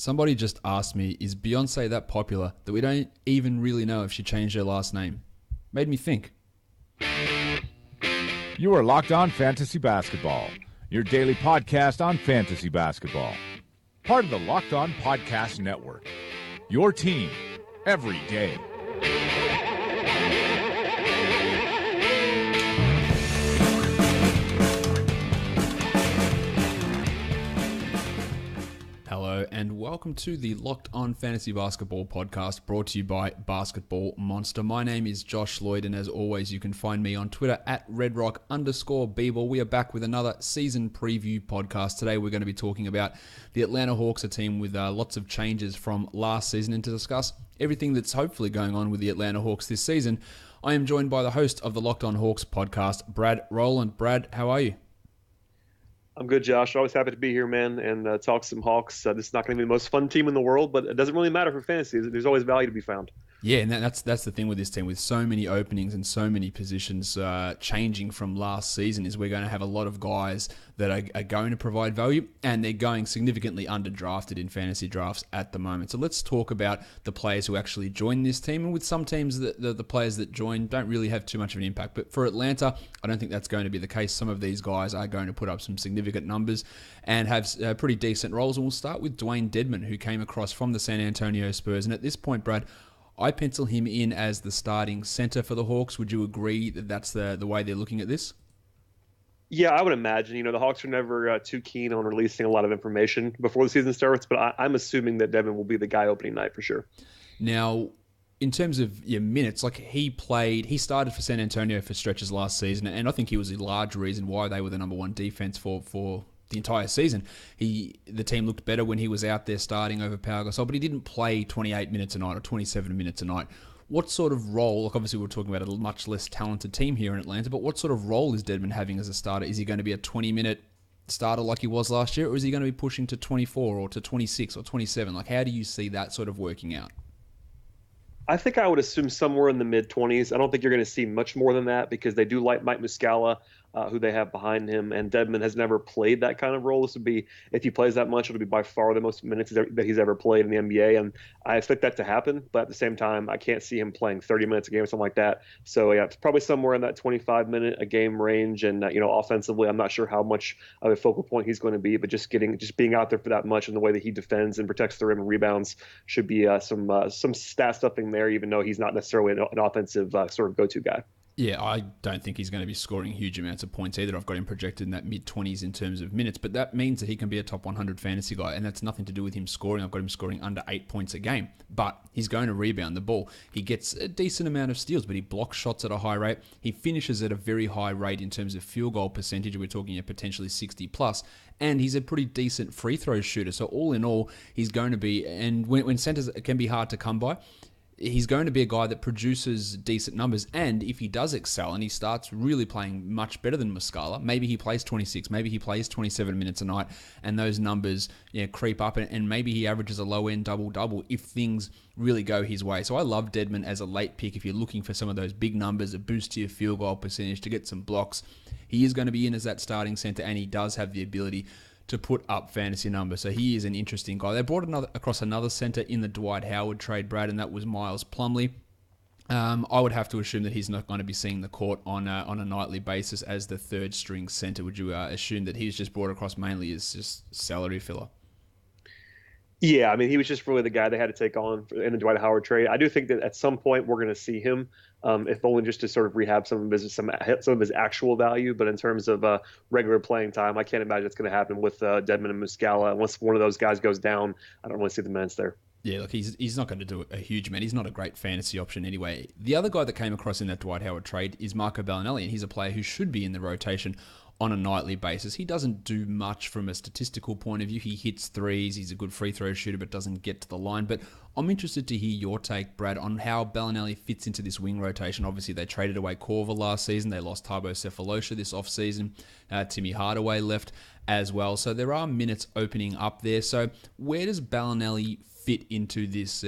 Somebody just asked me, is Beyonce that popular that we don't even really know if she changed her last name? Made me think. You are Locked On Fantasy Basketball, your daily podcast on fantasy basketball. Part of the Locked On Podcast Network. Your team every day. Hello and welcome to the Locked On Fantasy Basketball podcast brought to you by Basketball Monster. My name is Josh Lloyd and as always you can find me on Twitter at redrock_bball. We are back with another season preview podcast. Today we're going to be talking about the Atlanta Hawks, a team with lots of changes from last season, and to discuss everything that's hopefully going on with the Atlanta Hawks this season, I am joined by the host of the Locked On Hawks podcast, Brad Rowland. Brad, how are you? I'm good, Josh. Always happy to be here, man, and talk some Hawks. This is not going to be the most fun team in the world, but it doesn't really matter for fantasy. There's always value to be found. Yeah, and that's the thing with this team, with so many openings and so many positions changing from last season, is we're going to have a lot of guys that are going to provide value, and they're going significantly underdrafted in fantasy drafts at the moment. So let's talk about the players who actually joined this team, and with some teams, the players that join don't really have too much of an impact. But for Atlanta, I don't think that's going to be the case. Some of these guys are going to put up some significant numbers and have pretty decent roles, and we'll start with Dewayne Dedmon, who came across from the San Antonio Spurs, and at this point, Brad, I pencil him in as the starting center for the Hawks. Would you agree that that's the way they're looking at this? Yeah, I would imagine. You know, the Hawks are never too keen on releasing a lot of information before the season starts, but I'm assuming that Dedmon will be the guy opening night for sure. Now, in terms of your minutes, like he started for San Antonio for stretches last season, and I think he was a large reason why they were the number one defense for the entire season. The team looked better when he was out there starting over Pau Gasol, but he didn't play 28 minutes a night or 27 minutes a night. What sort of role, like obviously we're talking about a much less talented team here in Atlanta, but what sort of role is Dedmon having as a starter? Is he going to be a 20-minute starter like he was last year, or is he going to be pushing to 24 or to 26 or 27? Like, how do you see that sort of working out? I think I would assume somewhere in the mid-20s. I don't think you're going to see much more than that because they do like Mike Muscala, who they have behind him, and Dedmon has never played that kind of role. This would be, if he plays that much, it'll be by far the most minutes that he's ever played in the NBA, and I expect that to happen, but at the same time, I can't see him playing 30 minutes a game or something like that. So yeah, it's probably somewhere in that 25-minute a game range, and offensively, I'm not sure how much of a focal point he's going to be, but just being out there for that much and the way that he defends and protects the rim and rebounds should be some stat stuffing there, even though he's not necessarily an offensive sort of go-to guy. Yeah, I don't think he's going to be scoring huge amounts of points either. I've got him projected in that mid-20s in terms of minutes, but that means that he can be a top 100 fantasy guy, and that's nothing to do with him scoring. I've got him scoring under 8 points a game, but he's going to rebound the ball. He gets a decent amount of steals, but he blocks shots at a high rate. He finishes at a very high rate in terms of field goal percentage. We're talking a potentially 60+, and he's a pretty decent free throw shooter. So all in all, he's going to be, and when centers can be hard to come by, he's going to be a guy that produces decent numbers, and if he does excel and he starts really playing much better than Muscala, maybe he plays 26, maybe he plays 27 minutes a night, and those numbers creep up, and maybe he averages a low-end double-double if things really go his way. So I love Dedmon as a late pick if you're looking for some of those big numbers, a boost to your field goal percentage, to get some blocks. He is going to be in as that starting center, and he does have the ability to put up fantasy numbers. So he is an interesting guy. They brought across another center in the Dwight Howard trade, Brad, and that was Miles Plumlee. I would have to assume that he's not going to be seeing the court on a nightly basis as the third string center. Would you assume that he's just brought across mainly as just salary filler? Yeah, I mean, he was just really the guy they had to take on in the Dwight Howard trade. I do think that at some point we're going to see him, if only just to sort of rehab some of his actual value. But in terms of regular playing time, I can't imagine it's going to happen with Dedmon and Muscala. Unless one of those guys goes down, I don't really see the minutes there. Yeah, look, he's not going to do a huge amount. He's not a great fantasy option anyway. The other guy that came across in that Dwight Howard trade is Marco Belinelli, and he's a player who should be in the rotation on a nightly basis. He doesn't do much from a statistical point of view. He hits threes, he's a good free throw shooter, but doesn't get to the line. But I'm interested to hear your take, Brad, on how Belinelli fits into this wing rotation. Obviously, they traded away Korver last season. They lost Thabo Sefolosha this offseason. Timmy Hardaway left as well. So there are minutes opening up there. So where does Belinelli fit into this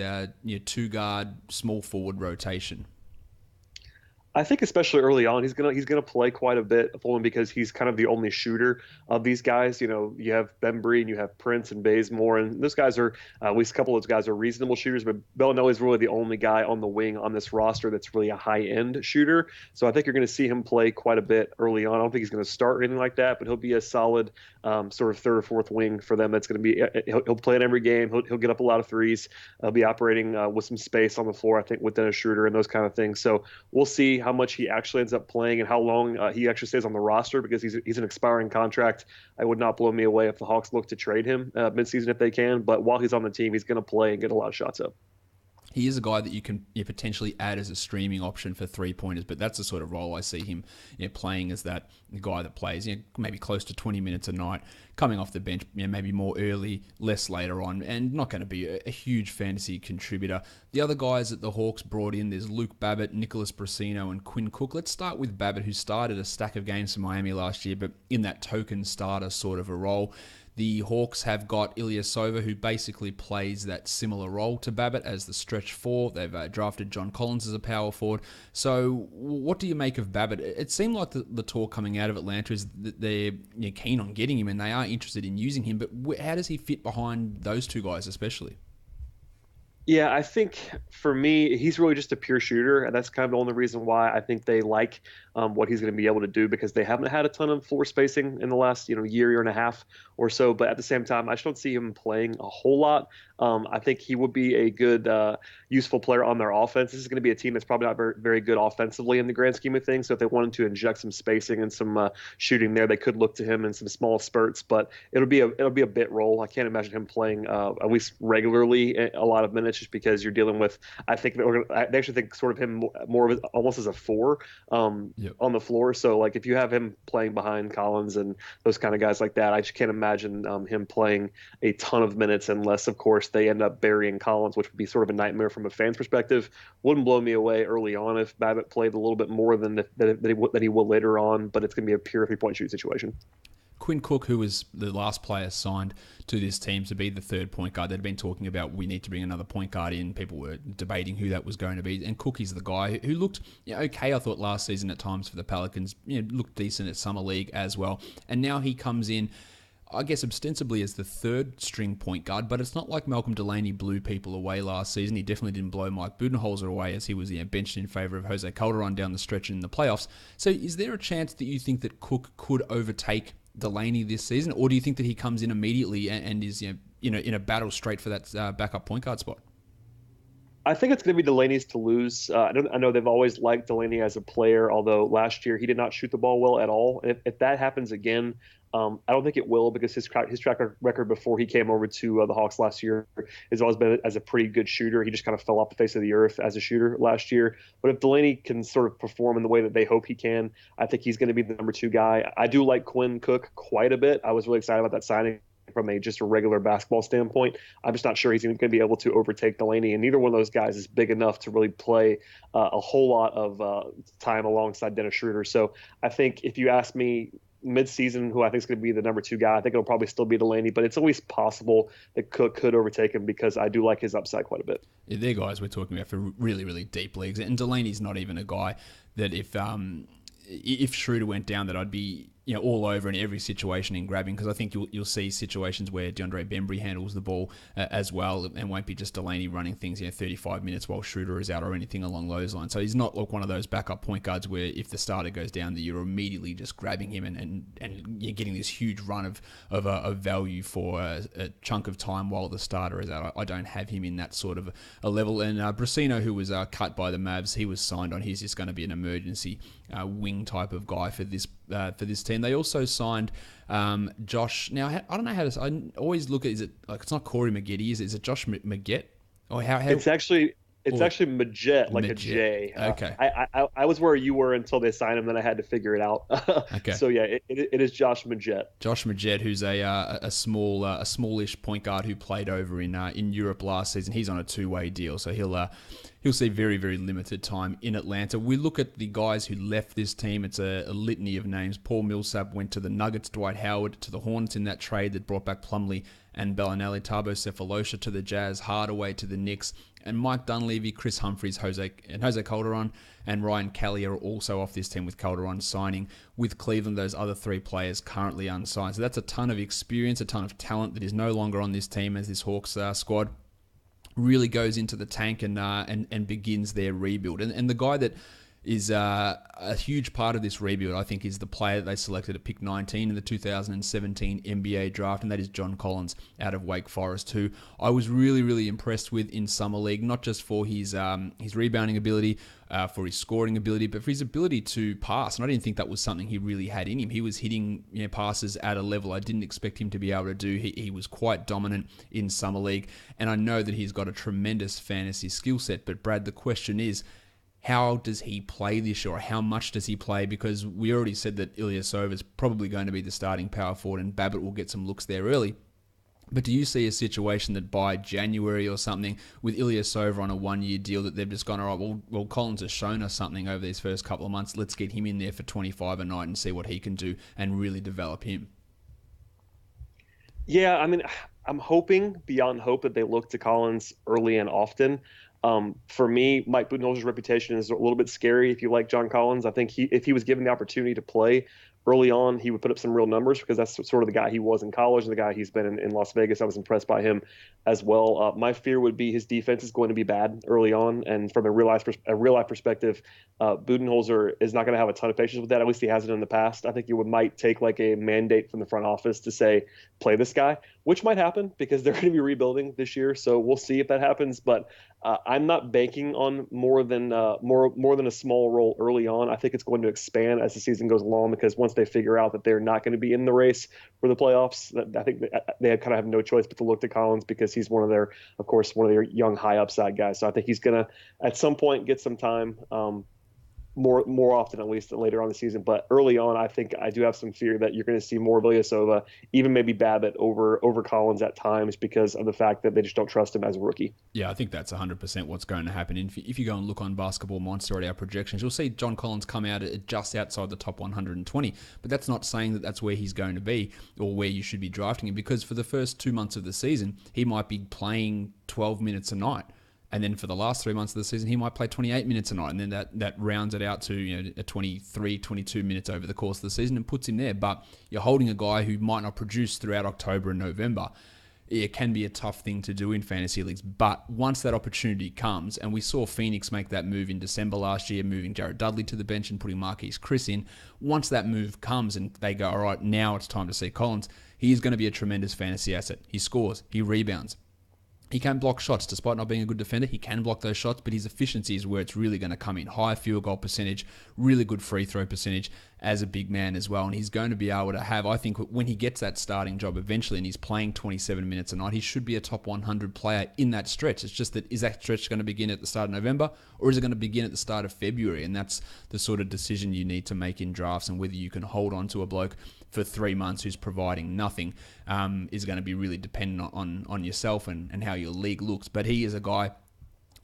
two-guard, small forward rotation? I think especially early on, he's gonna play quite a bit, only because he's kind of the only shooter of these guys. You know, you have Bembry and you have Prince and Bazemore, and those guys are at least a couple of those guys are reasonable shooters. But Belinelli is really the only guy on the wing on this roster that's really a high end shooter. So I think you're going to see him play quite a bit early on. I don't think he's going to start or anything like that, but he'll be a solid sort of third or fourth wing for them. That's going to be he'll play in every game. He'll get up a lot of threes. He'll be operating with some space on the floor, I think, with Dennis Schroder and those kind of things. So we'll see how much he actually ends up playing and how long he actually stays on the roster, because he's an expiring contract. It would not blow me away if the Hawks look to trade him midseason if they can. But while he's on the team, he's going to play and get a lot of shots up. He is a guy that you can potentially add as a streaming option for three-pointers, but that's the sort of role I see him playing as that guy that plays maybe close to 20 minutes a night, coming off the bench, maybe more early, less later on, and not going to be a huge fantasy contributor. The other guys that the Hawks brought in, there's Luke Babbitt, Nicholas Brasino, and Quinn Cook. Let's start with Babbitt, who started a stack of games for Miami last year, but in that token starter sort of a role. The Hawks have got Ilyasova, who basically plays that similar role to Babbitt as the stretch four. They've drafted John Collins as a power forward. So what do you make of Babbitt? It seemed like the talk coming out of Atlanta is that they're keen on getting him and they are interested in using him, but how does he fit behind those two guys especially? Yeah, I think for me, he's really just a pure shooter, and that's kind of the only reason why I think they like what he's going to be able to do, because they haven't had a ton of floor spacing in the last year and a half or so. But at the same time, I just don't see him playing a whole lot. I think he would be a good, useful player on their offense. This is going to be a team that's probably not very, very good offensively in the grand scheme of things. So if they wanted to inject some spacing and some shooting there, they could look to him in some small spurts. But it'll be a bit role. I can't imagine him playing at least regularly a lot of minutes, just because you're dealing with. I think they actually think sort of him more of almost as a four on the floor. So like if you have him playing behind Collins and those kind of guys like that, I just can't imagine him playing a ton of minutes, unless of course they end up burying Collins, which would be sort of a nightmare from a fan's perspective. Wouldn't blow me away early on if Babbitt played a little bit more than he will later on, but it's going to be a pure three-point shoot situation. Quinn Cook, who was the last player signed to this team to be the third point guard. They'd been talking about we need to bring another point guard in. People were debating who that was going to be. And Cook is the guy who looked okay, I thought, last season at times for the Pelicans. Looked decent at Summer League as well. And now he comes in, I guess, ostensibly as the third string point guard, but it's not like Malcolm Delaney blew people away last season. He definitely didn't blow Mike Budenholzer away, as he was benched in favour of Jose Calderon down the stretch in the playoffs. So is there a chance that you think that Cook could overtake Delaney this season, or do you think that he comes in immediately and is in a battle straight for that backup point guard spot? I think it's going to be Delaney's to lose. I know they've always liked Delaney as a player, although last year he did not shoot the ball well at all. If that happens again, I don't think it will, because his track record before he came over to the Hawks last year has always been as a pretty good shooter. He just kind of fell off the face of the earth as a shooter last year. But if Delaney can sort of perform in the way that they hope he can, I think he's going to be the number two guy. I do like Quinn Cook quite a bit. I was really excited about that signing from just a regular basketball standpoint. I'm just not sure he's going to be able to overtake Delaney, and neither one of those guys is big enough to really play a whole lot of time alongside Dennis Schroder. So I think if you ask me mid-season who I think is going to be the number two guy, I think it'll probably still be Delaney, but it's always possible that Cook could overtake him, because I do like his upside quite a bit. Yeah, they're guys we're talking about for really, really deep leagues, and Delaney's not even a guy that if Schroder went down, that I'd be all over in every situation in grabbing, because I think you'll see situations where Deandre Bembry handles the ball as well, and won't be just Delaney running things 35 minutes while Schroder is out or anything along those lines. So he's not like one of those backup point guards where if the starter goes down, that you're immediately just grabbing him and you're getting this huge run of value for a chunk of time while the starter is out. I don't have him in that sort of a level. And Brasino, who was cut by the Mavs, he was signed on. He's just going to be an emergency wing type of guy for this team. They also signed Josh. Now I don't know how to. I always look at, is it like, it's not Corey Magette? Is it Josh Magette? Or how? It's actually Magette, like Magette. A J. Okay. I was where you were until they signed him, then I had to figure it out. Okay. So yeah, it is Josh Magette. Josh Magette, who's a smallish point guard who played over in Europe last season. He's on a two-way deal, so he'll see very, very limited time in Atlanta. We look at the guys who left this team. It's a litany of names. Paul Millsap went to the Nuggets, Dwight Howard to the Hornets in that trade that brought back Plumlee and Belinelli, Tabo Cephalosha to the Jazz, Hardaway to the Knicks, And Mike Dunleavy, Chris Humphries, Jose Calderon, and Ryan Kelly are also off this team, with Calderon signing with Cleveland. Those other 3 players currently unsigned. So that's a ton of experience, a ton of talent that is no longer on this team as this Hawks squad really goes into the tank and begins their rebuild. And the guy that is a huge part of this rebuild, I think, is the player that they selected at pick 19 in the 2017 NBA draft, and that is John Collins out of Wake Forest, who I was really, really impressed with in Summer League, not just for his rebounding ability, for his scoring ability, but for his ability to pass. And I didn't think that was something he really had in him. He was hitting passes at a level I didn't expect him to be able to do. He was quite dominant in Summer League, and I know that he's got a tremendous fantasy skill set. But Brad, the question is, how does he play this year, or how much does he play? Because we already said that Ilyasova is probably going to be the starting power forward, and Babbitt will get some looks there early. But do you see a situation that by January or something, with Ilyasova on a 1-year deal, that they've just gone, all right, well, Collins has shown us something over these first couple of months. Let's get him in there for 25 a night and see what he can do and really develop him. Yeah, I mean, I'm hoping beyond hope that they look to Collins early and often. For me, Mike Budenholzer's reputation is a little bit scary if you like John Collins. I think if he was given the opportunity to play early on, he would put up some real numbers, because that's sort of the guy he was in college and the guy he's been in Las Vegas. I was impressed by him as well. My fear would be his defense is going to be bad early on, and from a real life perspective, Budenholzer is not going to have a ton of patience with that. At least he hasn't in the past. I think you might take like a mandate from the front office to say, play this guy, which might happen because they're going to be rebuilding this year. So we'll see if that happens. But I'm not banking on more than a small role early on. I think it's going to expand as the season goes along, because once they figure out that they're not going to be in the race for the playoffs, I think they kind of have no choice but to look to Collins, because he's one of their young high upside guys. So I think he's going to at some point get some time. More often, at least later on the season. But early on, I think I do have some fear that you're going to see more of Ilyasova, even maybe Babbitt over Collins at times, because of the fact that they just don't trust him as a rookie. Yeah, I think that's 100% what's going to happen. If you go and look on Basketball Monster at our projections, you'll see John Collins come out at just outside the top 120. But that's not saying that that's where he's going to be or where you should be drafting him, because for the first 2 months of the season, he might be playing 12 minutes a night. And then for the last 3 months of the season, he might play 28 minutes a night. And then that rounds it out to a 23, 22 minutes over the course of the season and puts him there. But you're holding a guy who might not produce throughout October and November. It can be a tough thing to do in fantasy leagues. But once that opportunity comes, and we saw Phoenix make that move in December last year, moving Jared Dudley to the bench and putting Marquise Chris in. Once that move comes and they go, all right, now it's time to see Collins, he is going to be a tremendous fantasy asset. He scores, he rebounds. He can block shots. Despite not being a good defender, he can block those shots, but his efficiency is where it's really going to come in. High field goal percentage, really good free throw percentage as a big man as well. And he's going to be able to have, I think, when he gets that starting job eventually and he's playing 27 minutes a night, he should be a top 100 player in that stretch. It's just that, is that stretch going to begin at the start of November, or is it going to begin at the start of February? And that's the sort of decision you need to make in drafts, and whether you can hold on to a bloke for 3 months who's providing nothing is going to be really dependent on yourself and how your league looks. But he is a guy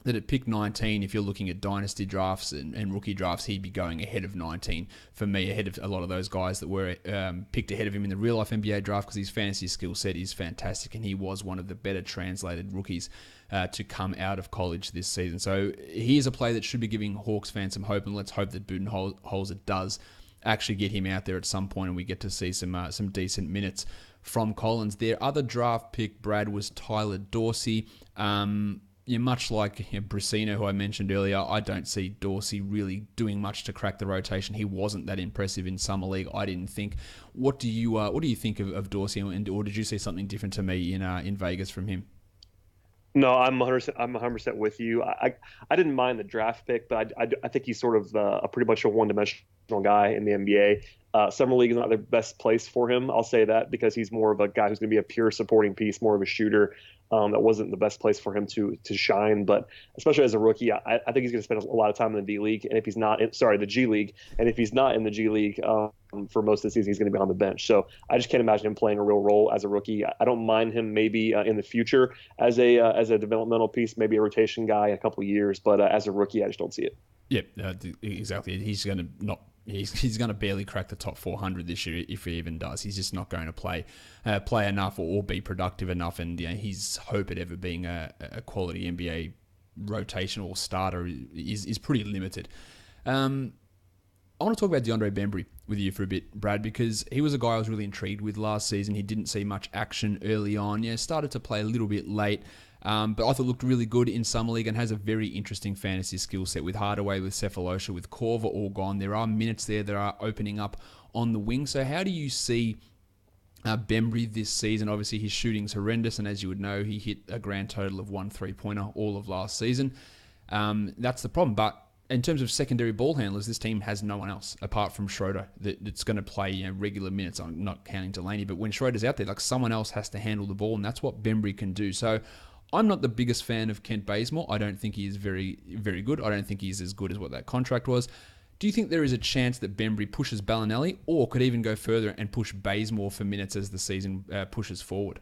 that at pick 19, if you're looking at dynasty drafts and rookie drafts, he'd be going ahead of 19 for me, ahead of a lot of those guys that were picked ahead of him in the real life NBA draft, because his fantasy skill set is fantastic, and he was one of the better translated rookies to come out of college this season. So he is a player that should be giving Hawks fans some hope, and let's hope that Budenholzer does actually get him out there at some point and we get to see some decent minutes from Collins. Their other draft pick, Brad, was Tyler Dorsey. Much like Brissino, who I mentioned earlier, I don't see Dorsey really doing much to crack the rotation. He wasn't that impressive in Summer League, I didn't think. What do you think of Dorsey, or did you see something different to me in Vegas from him? No, I'm 100% with you. I didn't mind the draft pick, but I think he's sort of a pretty much a one-dimensional guy in the NBA. Summer League is not the best place for him. I'll say that, because he's more of a guy who's going to be a pure supporting piece, more of a shooter. That wasn't the best place for him to shine, but especially as a rookie, I think he's going to spend a lot of time in the D League, and if he's not, the G League, and if he's not in the G League for most of the season, he's going to be on the bench. So I just can't imagine him playing a real role as a rookie. I don't mind him maybe in the future as a developmental piece, maybe a rotation guy in a couple of years, but as a rookie, I just don't see it. Yeah, exactly. He's going to barely crack the top 400 this year, if he even does. He's just not going to play enough or be productive enough, and his hope at ever being a quality NBA rotational starter is pretty limited. I want to talk about Deandre Bembry with you for a bit, Brad, because he was a guy I was really intrigued with last season. He didn't see much action early on. Yeah, started to play a little bit late, but I thought looked really good in Summer League and has a very interesting fantasy skill set with Hardaway, with Cephalosha, with Korver all gone. There are minutes there that are opening up on the wing. So how do you see Bembry this season? Obviously, his shooting's horrendous, and as you would know, he hit a grand total of 1 3-pointer all of last season. That's the problem, but in terms of secondary ball handlers, this team has no one else apart from Schroder that's going to play regular minutes. I'm not counting Delaney, but when Schroder's out there, like someone else has to handle the ball, and that's what Bembry can do. So I'm not the biggest fan of Kent Bazemore. I don't think he is very, very good. I don't think he's as good as what that contract was. Do you think there is a chance that Bembry pushes Belinelli, or could even go further and push Bazemore for minutes as the season pushes forward?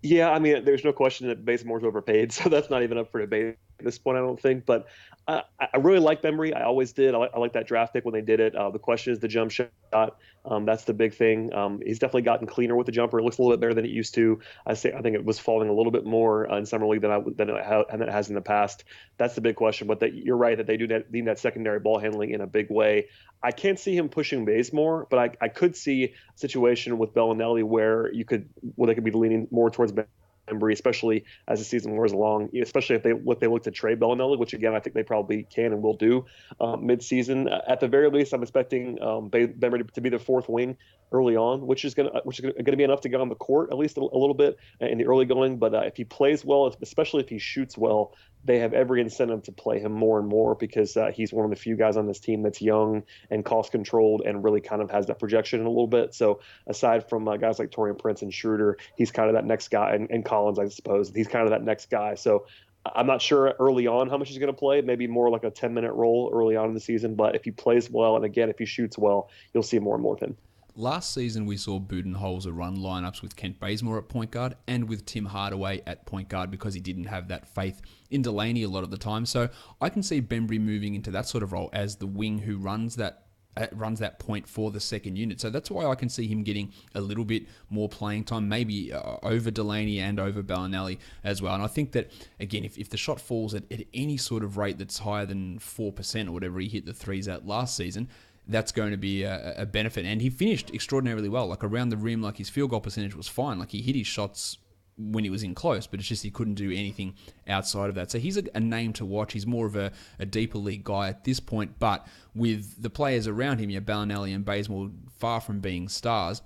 Yeah, I mean, there's no question that Bazemore's overpaid, so that's not even up for debate at this point, I don't think. But I really like Bembry. I always did. I like that draft pick when they did it. The question is the jump shot. That's the big thing. He's definitely gotten cleaner with the jumper. It looks a little bit better than it used to. I think it was falling a little bit more in Summer League than it has in the past. That's the big question. But you're right that they do need that secondary ball handling in a big way. I can't see him pushing Bazemore, but I could see a situation with Belinelli where they could be leaning more towards Bembry, especially as the season wears along, especially if they look to trade Belinelli, which again I think they probably can and will do mid-season. At the very least, I'm expecting Bembry to be the fourth wing early on, which is going to be enough to get on the court at least a little bit in the early going. But if he plays well, especially if he shoots well, they have every incentive to play him more and more because he's one of the few guys on this team that's young and cost controlled and really kind of has that projection a little bit. So aside from guys like Taurean Prints and Schroder, he's kind of that next guy, and Collins, I suppose, he's kind of that next guy. So I'm not sure early on how much he's going to play, maybe more like a 10-minute role early on in the season. But if he plays well, and again, if he shoots well, you'll see more and more of him. Last season, we saw Budenholzer run lineups with Kent Bazemore at point guard and with Tim Hardaway at point guard because he didn't have that faith in Delaney a lot of the time. So I can see Bembry moving into that sort of role as the wing who runs that point for the second unit. So that's why I can see him getting a little bit more playing time, maybe over Delaney and over Belinelli as well. And I think that, again, if the shot falls at any sort of rate that's higher than 4% or whatever he hit the threes at last season, that's going to be a benefit. And he finished extraordinarily well, like around the rim, like his field goal percentage was fine. Like he hit his shots when he was in close, but it's just he couldn't do anything outside of that. So he's a name to watch. He's more of a deeper league guy at this point, but with the players around him, Belinelli and Bazemore far from being stars,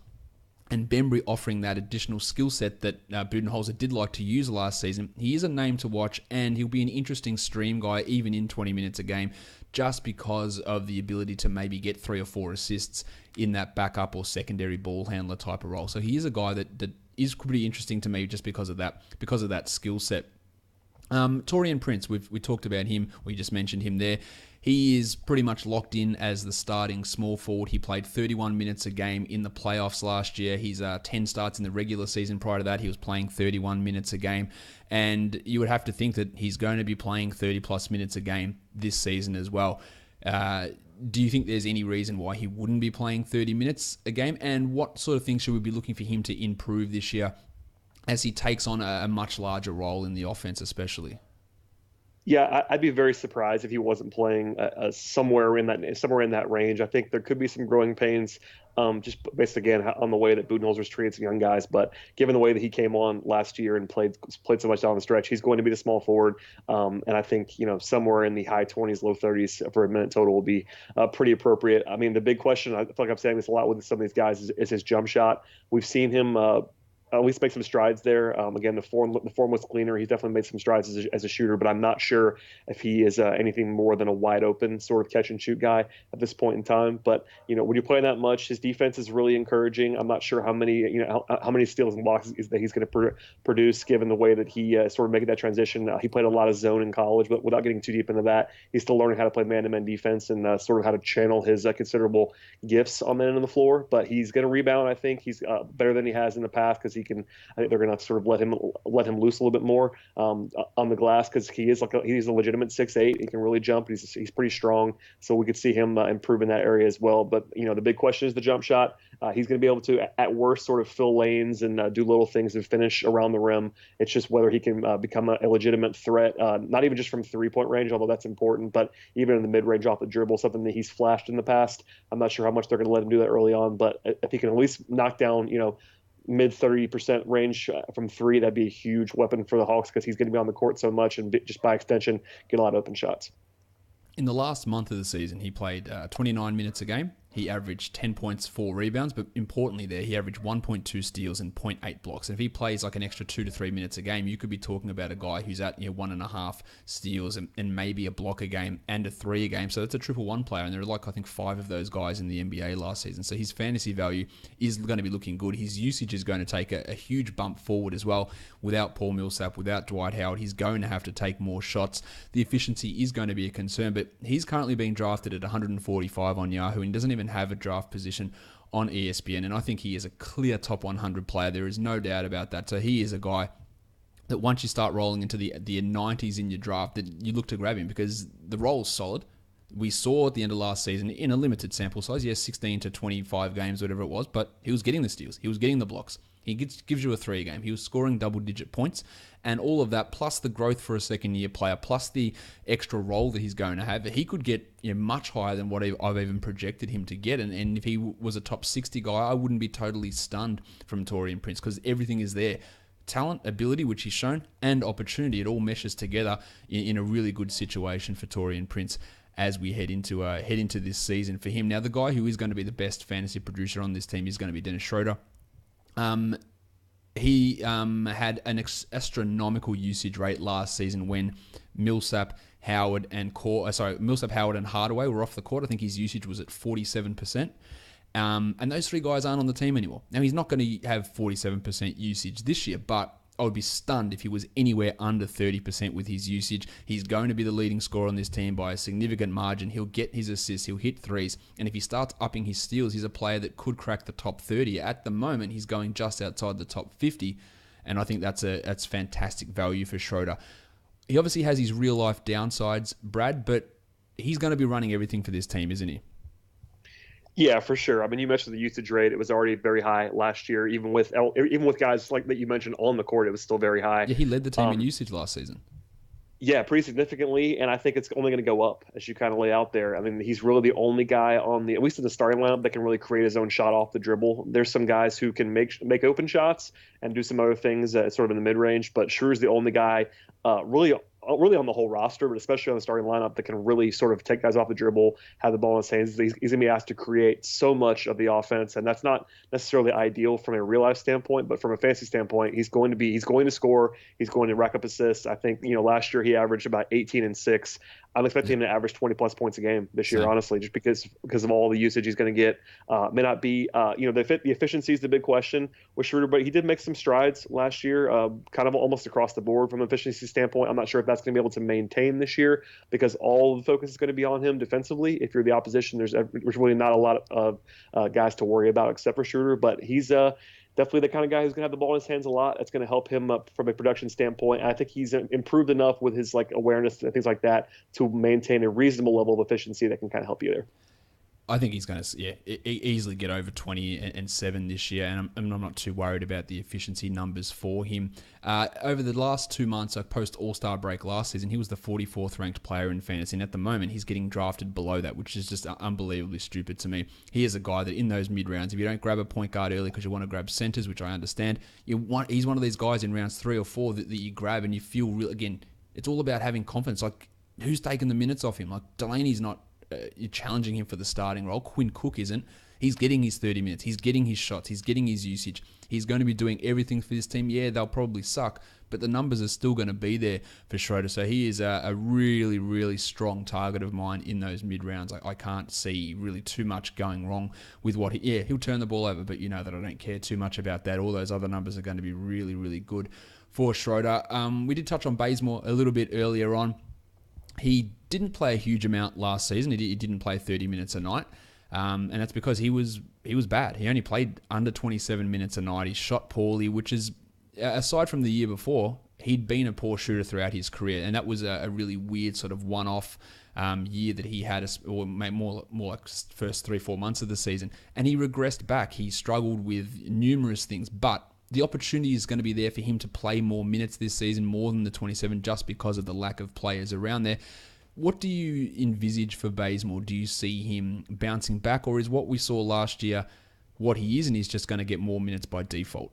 and Bembry offering that additional skill set that Budenholzer did like to use last season, he is a name to watch, and he'll be an interesting stream guy even in 20 minutes a game, just because of the ability to maybe get 3 or 4 assists in that backup or secondary ball handler type of role. So he is a guy that is pretty interesting to me just because of that skill set. Taurean Prints, we talked about him. We just mentioned him there. He is pretty much locked in as the starting small forward. He played 31 minutes a game in the playoffs last year. He's 10 starts in the regular season. Prior to that, he was playing 31 minutes a game. And you would have to think that he's going to be playing 30-plus minutes a game this season as well. Do you think there's any reason why he wouldn't be playing 30 minutes a game? And what sort of things should we be looking for him to improve this year as he takes on a much larger role in the offense especially? Yeah, I'd be very surprised if he wasn't playing somewhere in that range. I think there could be some growing pains, just based again on the way that Budenholzer's treated some young guys. But given the way that he came on last year and played so much down the stretch, he's going to be the small forward. And I think somewhere in the high 20s, low 30s for a minute total will be pretty appropriate. I mean, the big question, I feel like I'm saying this a lot with some of these guys, is his jump shot. We've seen him at least make some strides there. Again, the form was cleaner. He's definitely made some strides as a shooter, but I'm not sure if he is anything more than a wide open sort of catch and shoot guy at this point in time. But when you're playing that much, his defense is really encouraging. I'm not sure how many how many steals and blocks that he's going to produce, given the way that he sort of making that transition. He played a lot of zone in college, but without getting too deep into that, he's still learning how to play man-to-man defense and sort of how to channel his considerable gifts on that end of the floor. But he's going to rebound. I think he's better than he has in the past because he can. I think they're going to sort of let him loose a little bit more on the glass, because he's a legitimate 6'8". He can really jump. He's pretty strong, so we could see him improve in that area as well. But the big question is the jump shot. He's going to be able to, at worst, sort of fill lanes and do little things and finish around the rim. It's just whether he can become a legitimate threat, not even just from 3-point range, although that's important, but even in the mid-range off the dribble, something that he's flashed in the past. I'm not sure how much they're going to let him do that early on, but if he can at least knock down, mid 30% range from 3, that'd be a huge weapon for the Hawks, because he's going to be on the court so much and just by extension get a lot of open shots. In the last month of the season, he played 29 minutes a game. He averaged 10 points, 4 rebounds, but importantly there, he averaged 1.2 steals and 0.8 blocks. And if he plays like an extra 2 to 3 minutes a game, you could be talking about a guy who's at 1.5 steals and maybe a block a game and a 3 a game. So that's a 1-1 player, and there are I think 5 of those guys in the NBA last season. So his fantasy value is going to be looking good. His usage is going to take a huge bump forward as well. Without Paul Millsap, without Dwight Howard, he's going to have to take more shots. The efficiency is going to be a concern, but he's currently being drafted at 145 on Yahoo and doesn't even have a draft position on ESPN, and I think he is a clear top 100 player. There is no doubt about that. So he is a guy that once you start rolling into the 90s in your draft, that you look to grab him, because the role is solid. We saw at the end of last season, in a limited sample size, 16 to 25 games, whatever it was, but he was getting the steals, he was getting the blocks. He gives you a 3 a game. He was scoring double-digit points, and all of that, plus the growth for a second-year player, plus the extra role that he's going to have, he could get much higher than what I've even projected him to get. And if he was a top 60 guy, I wouldn't be totally stunned from Taurean Prints, because everything is there. Talent, ability, which he's shown, and opportunity, it all meshes together in a really good situation for Taurean Prints as we head into this season for him. Now, the guy who is going to be the best fantasy producer on this team is going to be Dennis Schroder. He had an astronomical usage rate last season when Millsap, Howard, and Hardaway were off the court. I think his usage was at 47%. And those 3 guys aren't on the team anymore. Now, he's not going to have 47% usage this year, but I would be stunned if he was anywhere under 30% with his usage. He's going to be the leading scorer on this team by a significant margin. He'll get his assists, he'll hit threes, and if he starts upping his steals, he's a player that could crack the top 30. At the moment, he's going just outside the top 50, and I think that's fantastic value for Schroder. He obviously has his real-life downsides, Brad, but he's going to be running everything for this team, isn't he? Yeah, for sure. I mean, you mentioned the usage rate; it was already very high last year. Even with guys like that you mentioned on the court, it was still very high. Yeah, he led the team in usage last season. Yeah, pretty significantly, and I think it's only going to go up as you kind of lay out there. I mean, he's really the only guy at least in the starting lineup, that can really create his own shot off the dribble. There's some guys who can make open shots and do some other things sort of in the mid range, but Schroder's the only guy really on the whole roster, but especially on the starting lineup, that can really sort of take guys off the dribble, have the ball in his hands. He's going to be asked to create so much of the offense, and that's not necessarily ideal from a real life standpoint, but from a fantasy standpoint, he's going to score, he's going to rack up assists. I think last year he averaged about 18 and 6. I'm expecting him to average 20 plus points a game this year, honestly, just because of all the usage he's going to get. May not be, the efficiency is the big question with Schroder, but he did make some strides last year, kind of almost across the board from an efficiency standpoint. I'm not sure if that's going to be able to maintain this year, because all the focus is going to be on him defensively. If you're the opposition, there's really not a lot of guys to worry about except for Schroder, but he's definitely the kind of guy who's going to have the ball in his hands a lot. It's going to help him up from a production standpoint. And I think he's improved enough with his awareness and things like that to maintain a reasonable level of efficiency that can kind of help you there. I think he's going to easily get over 20 and 7 this year, and I'm not too worried about the efficiency numbers for him. Over the last 2 months, post All-Star break last season, he was the 44th ranked player in fantasy, and at the moment he's getting drafted below that, which is just unbelievably stupid to me. He is a guy that in those mid-rounds, if you don't grab a point guard early because you want to grab centers, which I understand, he's one of these guys in rounds 3 or 4 that you grab and you feel real. Again, it's all about having confidence. Who's taking the minutes off him? Delaney's not challenging him for the starting role. Quinn Cook isn't. He's getting his 30 minutes. He's getting his shots. He's getting his usage. He's going to be doing everything for this team. Yeah, they'll probably suck, but the numbers are still going to be there for Schroder. So he is a really, really strong target of mine in those mid-rounds. I can't see really too much going wrong with what he'll turn the ball over, but you know that I don't care too much about that. All those other numbers are going to be really, really good for Schroder. We did touch on Bazemore a little bit earlier on. He didn't play a huge amount last season. He didn't play 30 minutes a night. And that's because he was bad. He only played under 27 minutes a night. He shot poorly, which is, aside from the year before, he'd been a poor shooter throughout his career. And that was a really weird sort of one-off year that he had, or more like first 3-4 months of the season. And he regressed back. He struggled with numerous things, but the opportunity is going to be there for him to play more minutes this season, more than the 27, just because of the lack of players around there. What do you envisage for Bazemore? Do you see him bouncing back, or is what we saw last year what he is, and he's just going to get more minutes by default?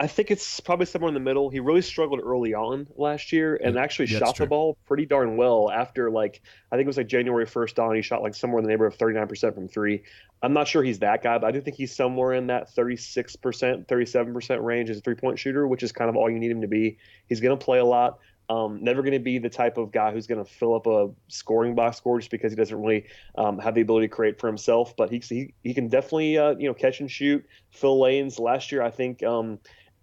I think it's probably somewhere in the middle. He really struggled early on last year and actually shot the ball pretty darn well after, like, I think it was like January 1st on. He shot like somewhere in the neighborhood of 39% from three. I'm not sure he's that guy, but I do think he's somewhere in that 36%, 37% range as a three-point shooter, which is kind of all you need him to be. He's going to play a lot. Never going to be the type of guy who's going to fill up a scoring box score just because he doesn't really have the ability to create for himself. But he can definitely catch and shoot, fill lanes. Last year, I think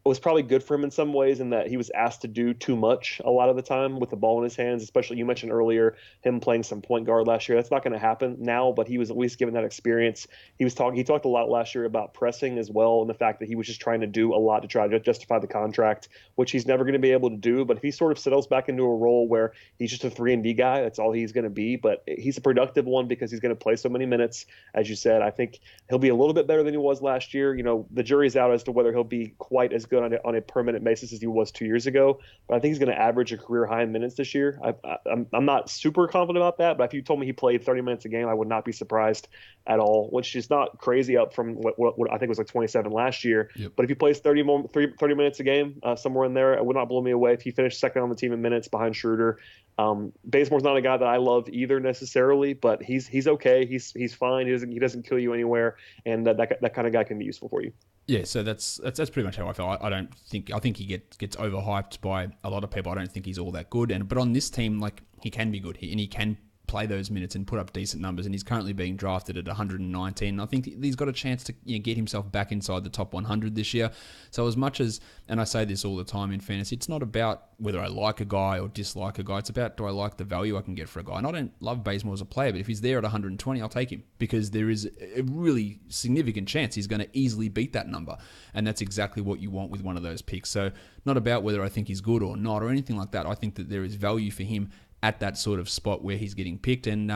was probably good for him in some ways in that he was asked to do too much a lot of the time with the ball in his hands, especially you mentioned earlier him playing some point guard last year. That's not going to happen now, but he was at least given that experience. He talked a lot last year about pressing as well, and the fact that he was just trying to do a lot to try to justify the contract, which he's never going to be able to do. But if he sort of settles back into a role where he's just a 3-and-D guy, that's all he's going to be. But he's a productive one because he's going to play so many minutes. As you said, I think he'll be a little bit better than he was last year. The jury's out as to whether he'll be quite as good on a permanent basis as he was 2 years ago, but I think he's going to average a career high in minutes this year. I'm not super confident about that, but if you told me he played 30 minutes a game, I would not be surprised at all, which is not crazy up from what I think was like 27 last year. Yep. But if he plays 30 minutes a game, somewhere in there, it would not blow me away if he finished second on the team in minutes behind Schroder. Bazemore's not a guy that I love either necessarily, but he's okay. He's fine. He doesn't kill you anywhere, and that kind of guy can be useful for you. Yeah, so that's pretty much how I feel. I think he gets overhyped by a lot of people. I don't think he's all that good. But on this team, like, he can be good, and he can play those minutes and put up decent numbers. And he's currently being drafted at 119. I think he's got a chance to get himself back inside the top 100 this year. So as much as, and I say this all the time in fantasy, it's not about whether I like a guy or dislike a guy. It's about, do I like the value I can get for a guy? And I don't love Bazemore as a player, but if he's there at 120, I'll take him, because there is a really significant chance he's going to easily beat that number. And that's exactly what you want with one of those picks. So not about whether I think he's good or not or anything like that. I think that there is value for him at that sort of spot where he's getting picked. And,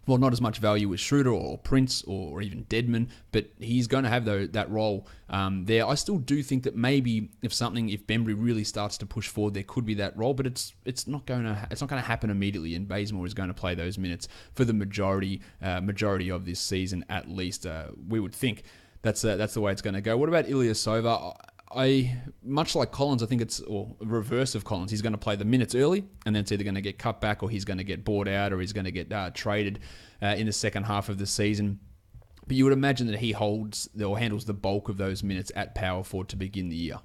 not as much value as Schroder or Prints or even Dedmon, but he's going to have that role there. I still do think that maybe if Bembry really starts to push forward, there could be that role, but it's not going to happen immediately, and Bazemore is going to play those minutes for the majority of this season at least. We would think that's the way it's going to go. What about Ilyasova? Much like Collins, I think it's reverse of Collins. He's going to play the minutes early, and then it's either going to get cut back, or he's going to get bought out, or he's going to get traded in the second half of the season. But you would imagine that he handles the bulk of those minutes at power forward to begin the year.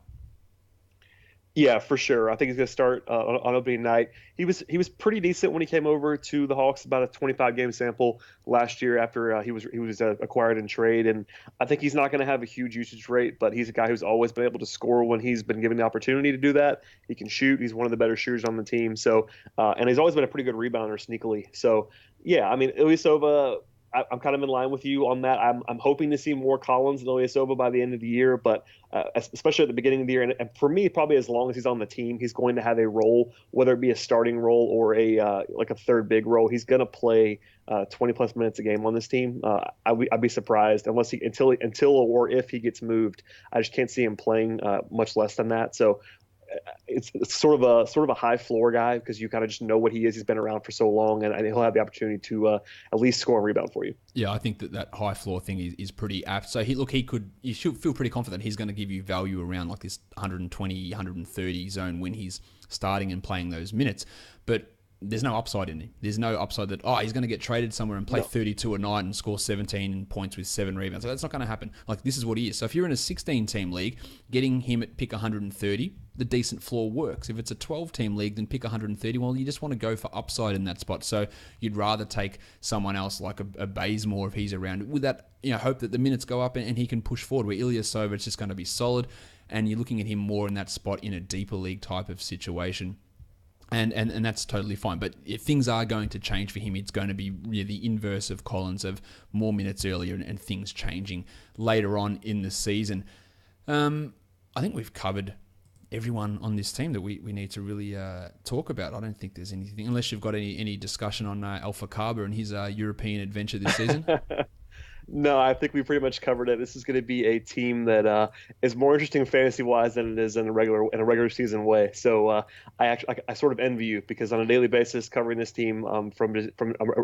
Yeah, for sure. I think he's going to start on opening night. He was pretty decent when he came over to the Hawks, about a 25-game sample last year after he was acquired in trade. And I think he's not going to have a huge usage rate, but he's a guy who's always been able to score when he's been given the opportunity to do that. He can shoot. He's one of the better shooters on the team. So, and he's always been a pretty good rebounder sneakily. So, yeah, I mean, Ilyasova, I'm kind of in line with you on that. I'm hoping to see more Collins and Ilyasova by the end of the year, but especially at the beginning of the year. And for me, probably as long as he's on the team, he's going to have a role, whether it be a starting role or like a third big role. He's going to play 20-plus minutes a game on this team. I'd be surprised until or if he gets moved. I just can't see him playing much less than that. So it's sort of a high floor guy, because you kind of just know what he is. He's been around for so long, and he'll have the opportunity to at least score and rebound for you. Yeah, I think that high floor thing is pretty apt. So you should feel pretty confident he's going to give you value around like this 120, 130 zone when he's starting and playing those minutes. But there's no upside in him. There's no upside that, he's going to get traded somewhere and play 32 a night and score 17 points with 7 rebounds. So that's not going to happen. Like, this is what he is. So if you're in a 16-team league, getting him at pick 130, the decent floor works. If it's a 12-team league, then pick 130. Well, you just want to go for upside in that spot. So you'd rather take someone else like a Bazemore if he's around, with that, hope that the minutes go up and he can push forward. Where Ilyasova, it's just going to be solid, and you're looking at him more in that spot in a deeper league type of situation. And that's totally fine. But if things are going to change for him, it's going to be really the inverse of Collins, of more minutes earlier and things changing later on in the season. I think we've covered everyone on this team that we need to really talk about. I don't think there's anything, unless you've got any discussion on Alpha Kaba and his European adventure this season. No, I think we pretty much covered it. This is going to be a team that is more interesting fantasy-wise than it is in a regular season way. So I sort of envy you, because on a daily basis, covering this team from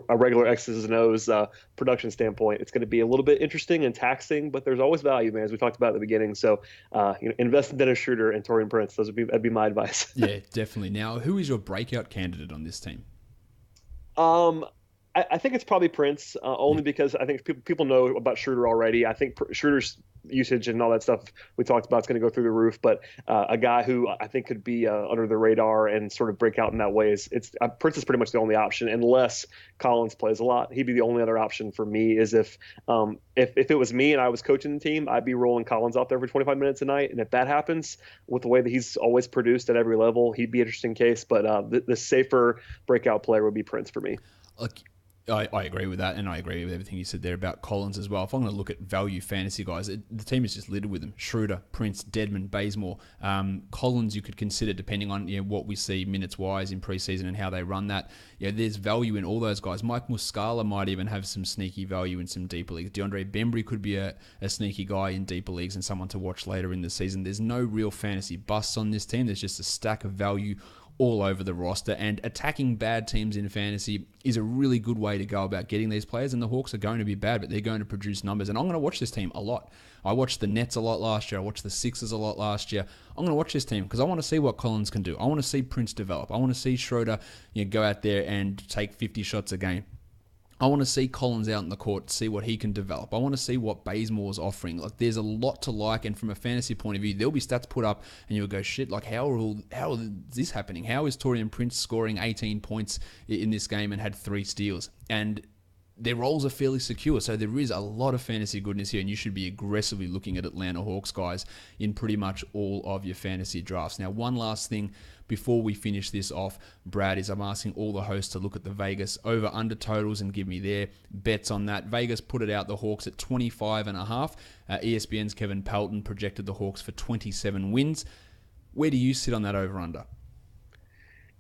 a regular X's and O's production standpoint, it's going to be a little bit interesting and taxing. But there's always value, man, as we talked about at the beginning. So invest in Dennis Schroder and Taurean Prints. That'd be my advice. Yeah, definitely. Now, who is your breakout candidate on this team? I think it's probably Prince, only because I think people know about Schroder already. I think Schroder's usage and all that stuff we talked about is going to go through the roof. But a guy who I think could be under the radar and sort of break out in that way is Prince is pretty much the only option, unless Collins plays a lot. He'd be the only other option for me. Is if it was me and I was coaching the team, I'd be rolling Collins out there for 25 minutes a night. And if that happens, with the way that he's always produced at every level, he'd be an interesting case. But the safer breakout player would be Prince for me. I agree with that, and I agree with everything you said there about Collins as well. If I'm going to look at value fantasy guys, the team is just littered with them. Schroder, Prince, Dedmon, Bazemore. Collins you could consider, depending on what we see minutes-wise in preseason and how they run that. There's value in all those guys. Mike Muscala might even have some sneaky value in some deeper leagues. Deandre Bembry could be a sneaky guy in deeper leagues and someone to watch later in the season. There's no real fantasy busts on this team. There's just a stack of value all over the roster, and attacking bad teams in fantasy is a really good way to go about getting these players. And the Hawks are going to be bad, but they're going to produce numbers. And I'm going to watch this team a lot. I watched the Nets a lot last year. I watched the Sixers a lot last year. I'm going to watch this team because I want to see what Collins can do. I want to see Prince develop. I want to see Schroder go out there and take 50 shots a game. I want to see Collins out in the court, see what he can develop. I want to see what Bazemore's offering. There's a lot to like, and from a fantasy point of view, there'll be stats put up, and you'll go, shit, how is this happening? How is Taurean Prints scoring 18 points in this game and had 3 steals? And their roles are fairly secure, so there is a lot of fantasy goodness here, and you should be aggressively looking at Atlanta Hawks guys in pretty much all of your fantasy drafts. Now, one last thing before we finish this off, Brad, is I'm asking all the hosts to look at the Vegas over-under totals and give me their bets on that. Vegas put it out, the Hawks at 25.5. ESPN's Kevin Pelton projected the Hawks for 27 wins. Where do you sit on that over-under?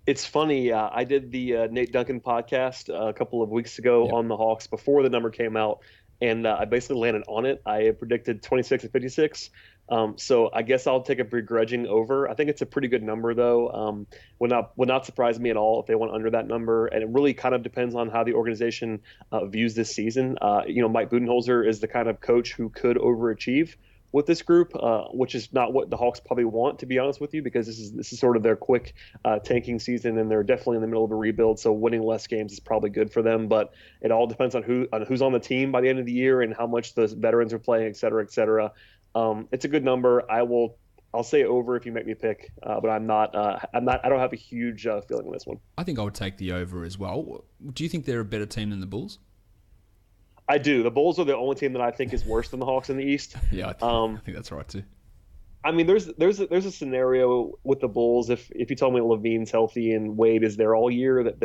It's funny. I did the Nate Duncan podcast a couple of weeks ago on the Hawks before the number came out, and I basically landed on it. I predicted 26 and 56. So I guess I'll take a begrudging over. I think it's a pretty good number, though. Would not surprise me at all if they went under that number. And it really kind of depends on how the organization views this season. Mike Budenholzer is the kind of coach who could overachieve with this group, which is not what the Hawks probably want, to be honest with you, because this is sort of their quick tanking season, and they're definitely in the middle of a rebuild. So winning less games is probably good for them, but it all depends on who's on the team by the end of the year and how much the veterans are playing, et cetera, et cetera. It's a good number. I'll say over if you make me pick, but I don't have a huge feeling on this one. I think I would take the over as well. Do you think they're a better team than the Bulls? I do. The Bulls are the only team that I think is worse than the Hawks in the East. Yeah, I think that's right too. I mean, there's a scenario with the Bulls if you told me Levine's healthy and Wade is there all year that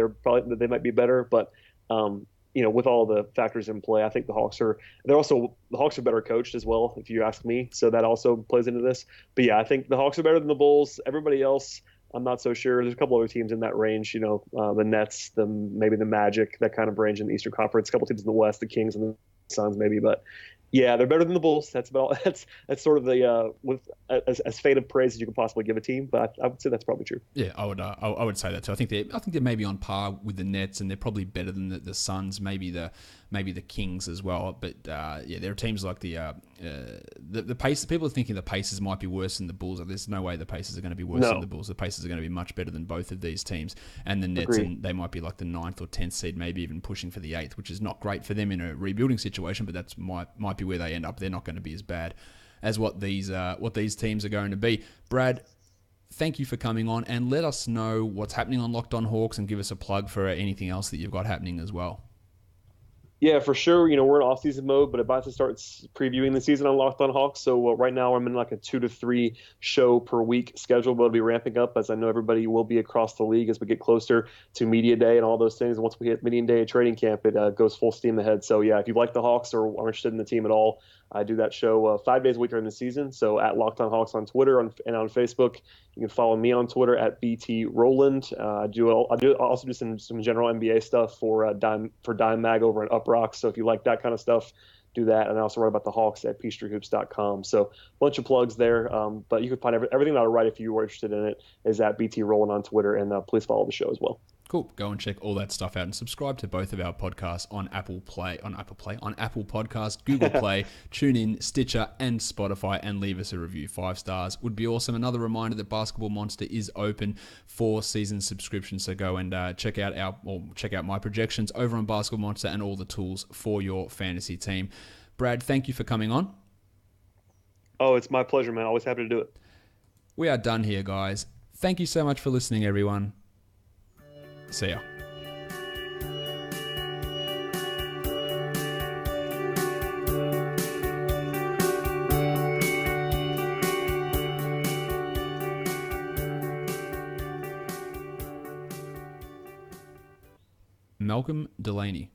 they might be better, but with all the factors in play, I think the Hawks are better coached as well, if you ask me. So that also plays into this. But yeah, I think the Hawks are better than the Bulls. Everybody else, I'm not so sure. There's a couple other teams in that range, the Nets, maybe the Magic, that kind of range in the Eastern Conference. A couple teams in the West, the Kings and the Suns, maybe. But yeah, they're better than the Bulls. That's sort of the with as faint of praise as you could possibly give a team. But I would say that's probably true. Yeah, I would say that too. I think they're maybe on par with the Nets, and they're probably better than the Suns, maybe the Kings as well. But there are teams like the Pacers. People are thinking the Pacers might be worse than the Bulls. There's no way the Pacers are going to be worse than the Bulls. The Pacers are going to be much better than both of these teams, and the Nets. And they might be like the 9th or 10th seed, maybe even pushing for the 8th, which is not great for them in a rebuilding situation. But that's might be where they end up. They're not going to be as bad as what these teams are going to be. Brad, thank you for coming on, and let us know what's happening on Locked On Hawks, and give us a plug for anything else that you've got happening as well. Yeah, for sure. We're in off-season mode, but about to start previewing the season on Locked On Hawks. So right now I'm in like a 2 to 3 show per week schedule, but it'll be ramping up as I know everybody will be across the league as we get closer to media day and all those things. And once we hit media day and training camp, it goes full steam ahead. So yeah, if you like the Hawks or are interested in the team at all, I do that show 5 days a week during the season. So at Locked On Hawks on Twitter and on Facebook. You can follow me on Twitter at BT Rowland. I also do some general NBA stuff for Dime Mag over at Uprock. So if you like that kind of stuff, do that. And I also write about the Hawks at peachtreehoops.com. So a bunch of plugs there. But you can find everything that I write if you were interested in it is at BT Rowland on Twitter. And please follow the show as well. Cool. Go and check all that stuff out and subscribe to both of our podcasts on Apple Podcast, Google Play, TuneIn, Stitcher, and Spotify, and leave us a review. 5 stars would be awesome. Another reminder that Basketball Monster is open for season subscription. So go and check out my projections over on Basketball Monster and all the tools for your fantasy team. Brad, thank you for coming on. Oh, it's my pleasure, man. Always happy to do it. We are done here, guys. Thank you so much for listening, everyone. See ya. Malcolm Delaney.